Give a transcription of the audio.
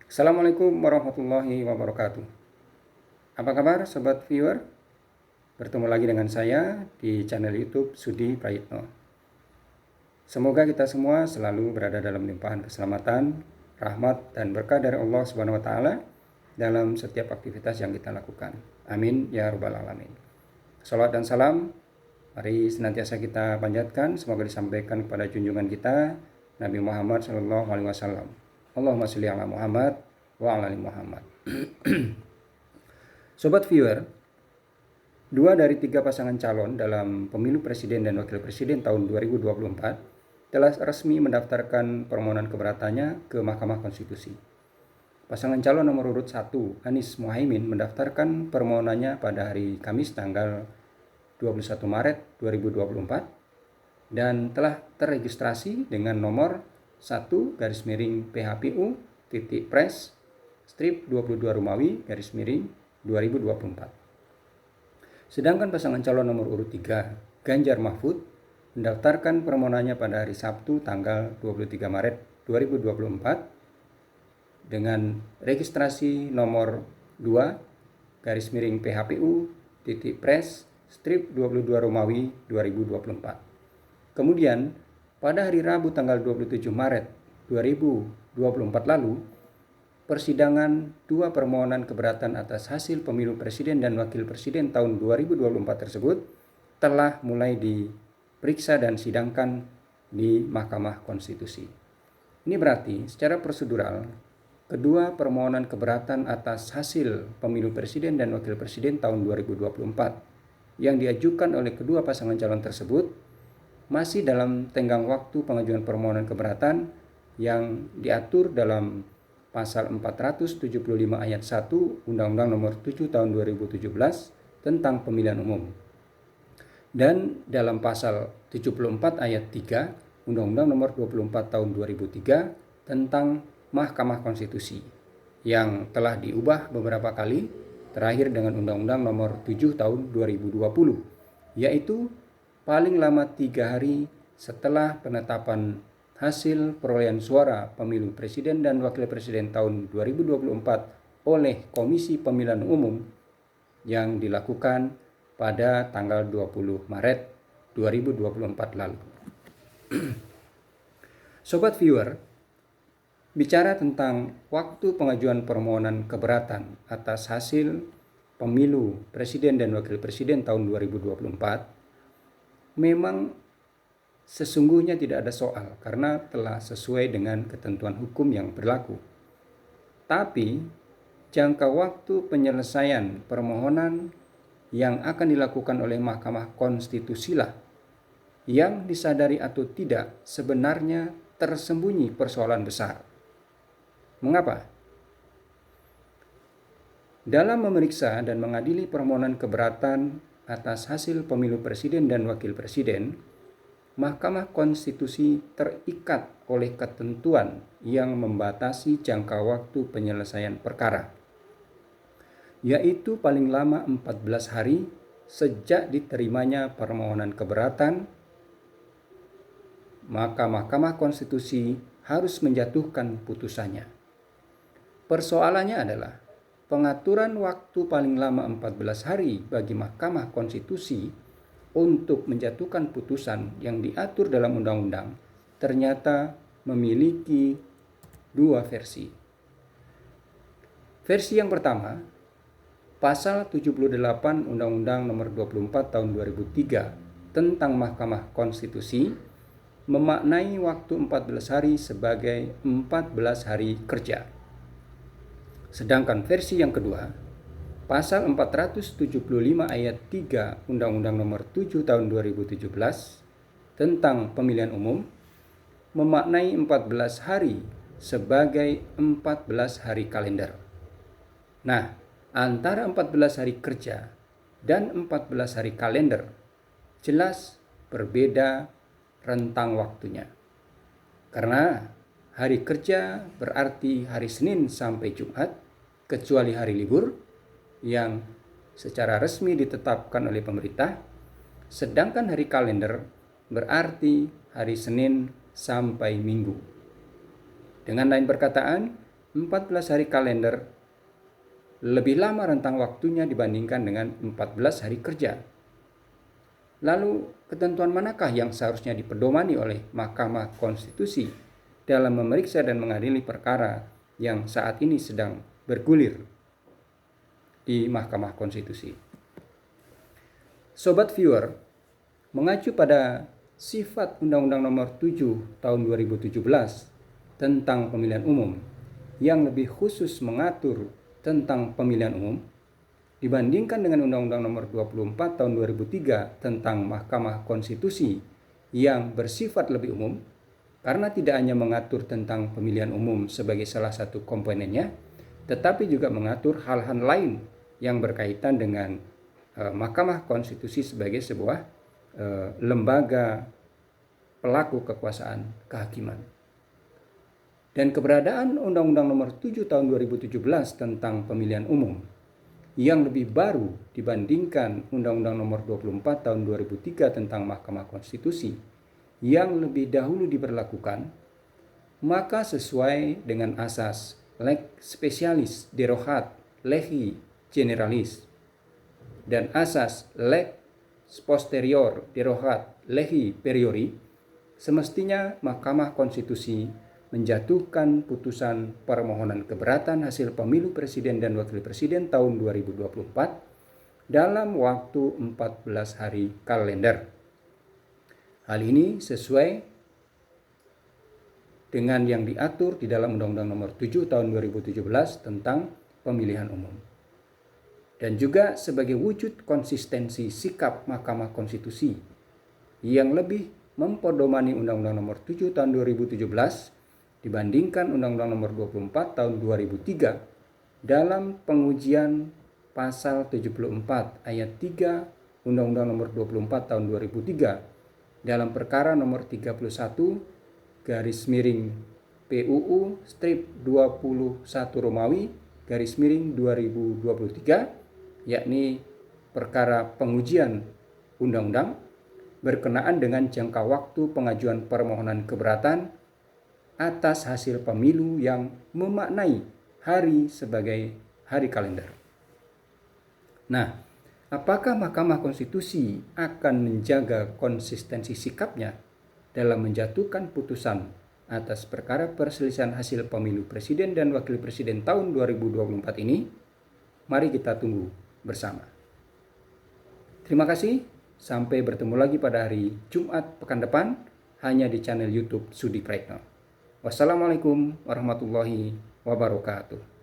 Assalamualaikum warahmatullahi wabarakatuh. Apa kabar sobat viewer? Bertemu lagi dengan saya di channel YouTube Sudi Prayitno. Semoga kita semua selalu berada dalam limpahan keselamatan, rahmat dan berkah dari Allah Subhanahu wa taala dalam setiap aktivitas yang kita lakukan. Amin ya rabbal alamin. Salawat dan salam mari senantiasa kita panjatkan, semoga disampaikan kepada junjungan kita Nabi Muhammad sallallahu alaihi wasallam. Allahumma sholli ala Muhammad wa ala ali Muhammad. Sobat viewer, 2 dari 3 pasangan calon dalam pemilu presiden dan wakil presiden tahun 2024 telah resmi mendaftarkan permohonan keberatannya ke Mahkamah Konstitusi. Pasangan calon nomor urut 1, Anies Mohaimin, mendaftarkan permohonannya pada hari Kamis tanggal 21 Maret 2024 dan telah terregistrasi dengan nomor 1/PHPU.Pres strip 22 Romawi _2024. Sedangkan pasangan calon nomor urut 3, Ganjar Mahfud, mendaftarkan permohonannya pada hari Sabtu tanggal 23 Maret 2024 dengan registrasi nomor 2/PHPU.Pres strip 22 Romawi 2024. Kemudian, pada hari Rabu tanggal 27 Maret 2024 lalu, persidangan 2 permohonan keberatan atas hasil pemilu presiden dan wakil presiden tahun 2024 tersebut telah mulai diperiksa dan sidangkan di Mahkamah Konstitusi. Ini berarti secara prosedural, kedua permohonan keberatan atas hasil pemilu presiden dan wakil presiden tahun 2024 yang diajukan oleh kedua pasangan calon tersebut masih dalam tenggang waktu pengajuan permohonan keberatan yang diatur dalam Pasal 475 ayat 1 Undang-Undang Nomor 7 Tahun 2017 tentang Pemilihan Umum. Dan dalam Pasal 74 ayat 3 Undang-Undang Nomor 24 Tahun 2003 tentang Mahkamah Konstitusi yang telah diubah beberapa kali, terakhir dengan Undang-Undang Nomor 7 Tahun 2020, yaitu paling lama 3 hari setelah penetapan hasil perolehan suara pemilu presiden dan wakil presiden tahun 2024 oleh Komisi Pemilihan Umum yang dilakukan pada tanggal 20 Maret 2024 lalu. Sobat viewer, bicara tentang waktu pengajuan permohonan keberatan atas hasil pemilu presiden dan wakil presiden tahun 2024, memang sesungguhnya tidak ada soal karena telah sesuai dengan ketentuan hukum yang berlaku. Tapi jangka waktu penyelesaian permohonan yang akan dilakukan oleh Mahkamah Konstitusi lah yang disadari atau tidak sebenarnya tersembunyi persoalan besar. Mengapa? Dalam memeriksa dan mengadili permohonan keberatan atas hasil pemilu presiden dan wakil presiden, Mahkamah Konstitusi terikat oleh ketentuan yang membatasi jangka waktu penyelesaian perkara, yaitu paling lama 14 hari sejak diterimanya permohonan keberatan. Maka Mahkamah Konstitusi harus menjatuhkan putusannya. Persoalannya adalah pengaturan waktu paling lama 14 hari bagi Mahkamah Konstitusi untuk menjatuhkan putusan yang diatur dalam undang-undang ternyata memiliki 2 versi. Versi yang pertama, Pasal 78 Undang-Undang Nomor 24 Tahun 2003 tentang Mahkamah Konstitusi memaknai waktu 14 hari sebagai 14 hari kerja. Sedangkan versi yang kedua, Pasal 475 ayat 3 Undang-Undang Nomor 7 Tahun 2017 tentang Pemilihan Umum memaknai 14 hari sebagai 14 hari kalender. Nah, antara 14 hari kerja dan 14 hari kalender jelas berbeda rentang waktunya. Karena hari kerja berarti hari Senin sampai Jumat, kecuali hari libur yang secara resmi ditetapkan oleh pemerintah, sedangkan hari kalender berarti hari Senin sampai Minggu. Dengan lain perkataan, 14 hari kalender lebih lama rentang waktunya dibandingkan dengan 14 hari kerja. Lalu, ketentuan manakah yang seharusnya dipedomani oleh Mahkamah Konstitusi dalam memeriksa dan mengadili perkara yang saat ini sedang bergulir di Mahkamah Konstitusi? Sobat viewer, mengacu pada sifat Undang-Undang Nomor 7 Tahun 2017 tentang pemilihan umum yang lebih khusus mengatur tentang pemilihan umum dibandingkan dengan Undang-Undang Nomor 24 Tahun 2003 tentang Mahkamah Konstitusi yang bersifat lebih umum, karena tidak hanya mengatur tentang pemilihan umum sebagai salah satu komponennya, tetapi juga mengatur hal-hal lain yang berkaitan dengan Mahkamah Konstitusi sebagai sebuah lembaga pelaku kekuasaan kehakiman. Dan keberadaan Undang-Undang Nomor 7 Tahun 2017 tentang pemilihan umum yang lebih baru dibandingkan Undang-Undang Nomor 24 Tahun 2003 tentang Mahkamah Konstitusi yang lebih dahulu diberlakukan, maka sesuai dengan asas lex specialis derogat legi generalis dan asas lex posterior derogat legi priori, semestinya Mahkamah Konstitusi menjatuhkan putusan permohonan keberatan hasil pemilu presiden dan wakil presiden tahun 2024 dalam waktu 14 hari kalender. Hal ini sesuai dengan yang diatur di dalam Undang-Undang Nomor 7 Tahun 2017 tentang pemilihan umum. Dan juga sebagai wujud konsistensi sikap Mahkamah Konstitusi yang lebih mempedomani Undang-Undang Nomor 7 Tahun 2017 dibandingkan Undang-Undang Nomor 24 Tahun 2003 dalam pengujian pasal 74 ayat 3 Undang-Undang Nomor 24 Tahun 2003 dalam perkara nomor 31 garis miring PUU strip 21 Romawi garis miring 2023, yakni perkara pengujian undang-undang berkenaan dengan jangka waktu pengajuan permohonan keberatan atas hasil pemilu yang memaknai hari sebagai hari kalender. Nah, apakah Mahkamah Konstitusi akan menjaga konsistensi sikapnya dalam menjatuhkan putusan atas perkara perselisihan hasil pemilu presiden dan wakil presiden tahun 2024 ini? Mari kita tunggu bersama. Terima kasih, sampai bertemu lagi pada hari Jumat pekan depan hanya di channel YouTube Sudi Praetno. Wassalamualaikum warahmatullahi wabarakatuh.